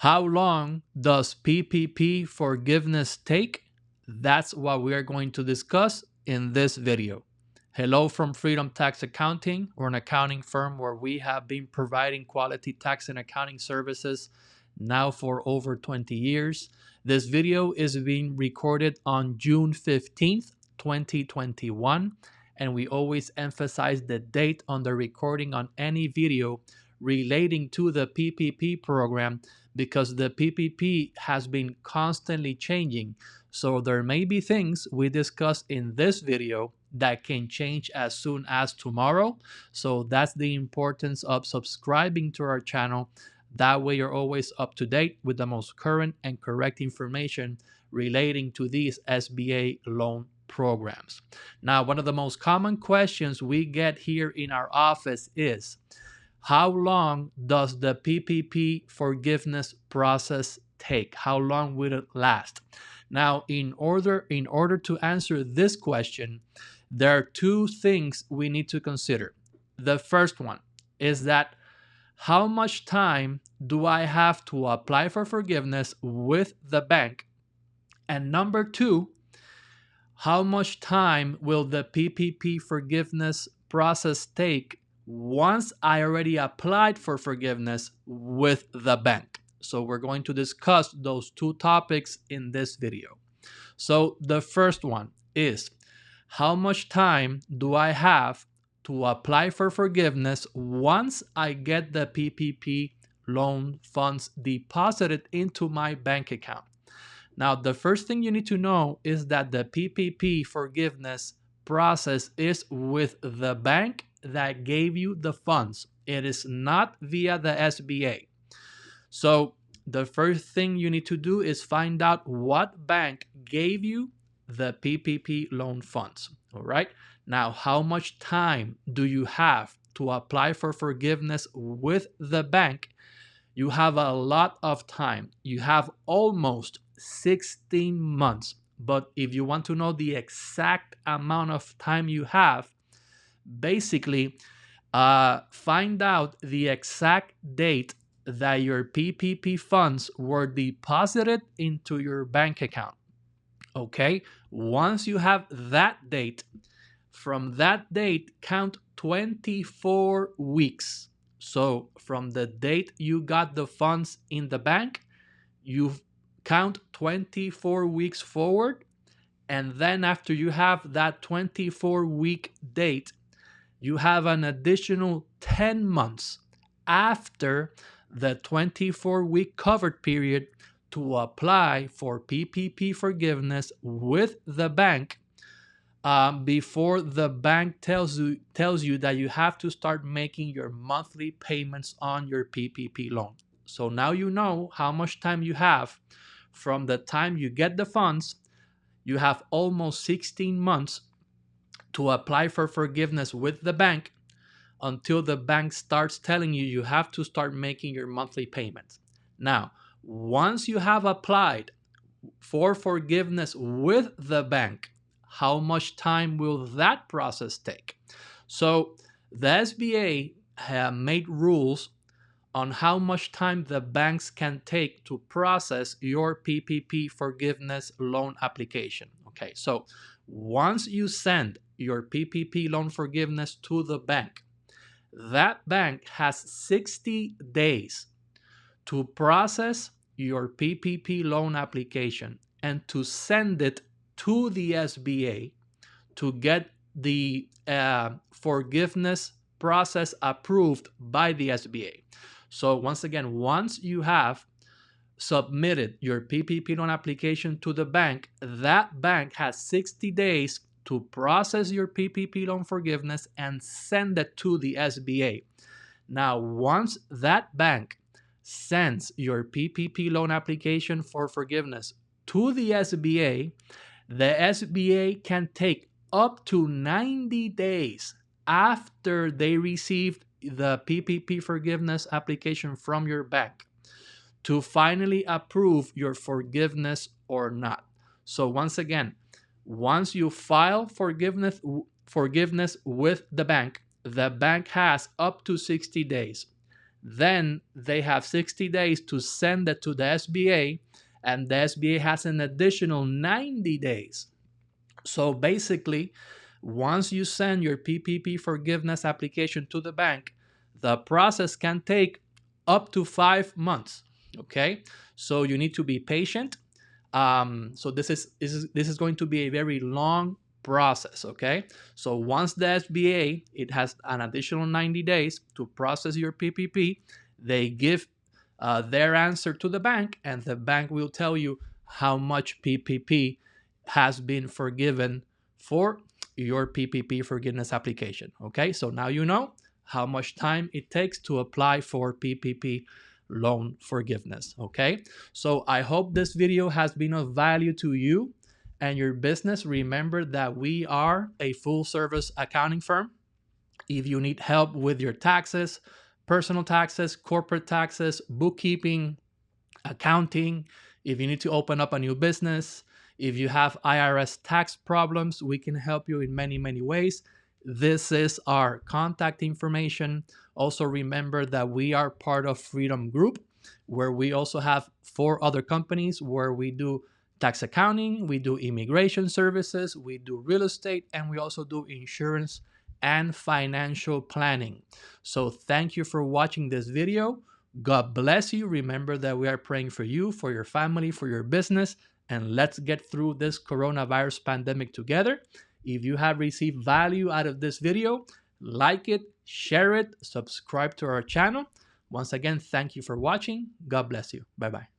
How long does PPP forgiveness take? That's what we are going to discuss in this video. Hello from FreedomTax Accounting. We're an accounting firm where we have been providing quality tax and accounting services now for over 20 years. This video is being recorded on June 15th, 2021, and we always emphasize the date on the recording on any video relating to the PPP program because the PPP has been constantly changing. So there may be things we discuss in this video that can change as soon as tomorrow. So that's the importance of subscribing to our channel. That way you're always up to date with the most current and correct information relating to these SBA loan programs. Now, one of the most common questions we get here in our office is, how long does the PPP forgiveness process take? How long will it last? Now, in order to answer this question, there are two things we need to consider. The first one is that how much time do I have to apply for forgiveness with the bank? And number two, how much time will the PPP forgiveness process take once I already applied for forgiveness with the bank? So we're going to discuss those two topics in this video. So the first one is, how much time do I have to apply for forgiveness once I get the PPP loan funds deposited into my bank account? Now, the first thing you need to know is that the PPP forgiveness process is with the bank that gave you the funds. It is not via the SBA. So the first thing you need to do is find out what bank gave you the PPP loan funds. All right. Now, how much time do you have to apply for forgiveness with the bank? You have a lot of time. You have almost 16 months. But if you want to know the exact amount of time you have, basically find out the exact date that your PPP funds were deposited into your bank account. Okay, once you have that date, from that date, count 24 weeks. So from the date you got the funds in the bank, you count 24 weeks forward. And then after you have that 24-week date, you have an additional 10 months after the 24-week covered period to apply for PPP forgiveness with the bank before the bank tells you that you have to start making your monthly payments on your PPP loan. So now you know how much time you have from the time you get the funds. You have almost 16 months to apply for forgiveness with the bank until the bank starts telling you you have to start making your monthly payments. Now, once you have applied for forgiveness with the bank, how much time will that process take? So the SBA have made rules on how much time the banks can take to process your PPP forgiveness loan application. Okay, so once you send your PPP loan forgiveness to the bank, that bank has 60 days to process your PPP loan application and to send it to the SBA to get the forgiveness process approved by the SBA. So once again, once you have submitted your PPP loan application to the bank, that bank has 60 days to process your PPP loan forgiveness and send it to the SBA. Now, once that bank sends your PPP loan application for forgiveness to the SBA can take up to 90 days after they received the PPP forgiveness application from your bank to finally approve your forgiveness or not. So once again, once you file forgiveness with the bank has up to 60 days. Then they have 60 days to send it to the SBA, and the SBA has an additional 90 days. So basically, once you send your PPP forgiveness application to the bank, the process can take up to 5 months. Okay, so you need to be patient. So this is going to be a very long process. Okay, so once the SBA, it has an additional 90 days to process your PPP. They give their answer to the bank, and the bank will tell you how much PPP has been forgiven for your PPP forgiveness application. Okay, so now you know how much time it takes to apply for PPP loan forgiveness. Okay, so I hope this video has been of value to you and your business. Remember that we are a full service accounting firm. If you need help with your taxes, personal taxes, corporate taxes, bookkeeping, accounting, if you need to open up a new business, if you have IRS tax problems, we can help you in many, many ways. This is our contact information. Also, remember that we are part of Freedom Group, where we also have 4 other companies where we do tax accounting, we do immigration services, we do real estate, and we also do insurance and financial planning. So thank you for watching this video. God bless you. Remember that we are praying for you, for your family, for your business, and let's get through this coronavirus pandemic together. If you have received value out of this video, like it, share it, subscribe to our channel. Once again, thank you for watching. God bless you. Bye-bye.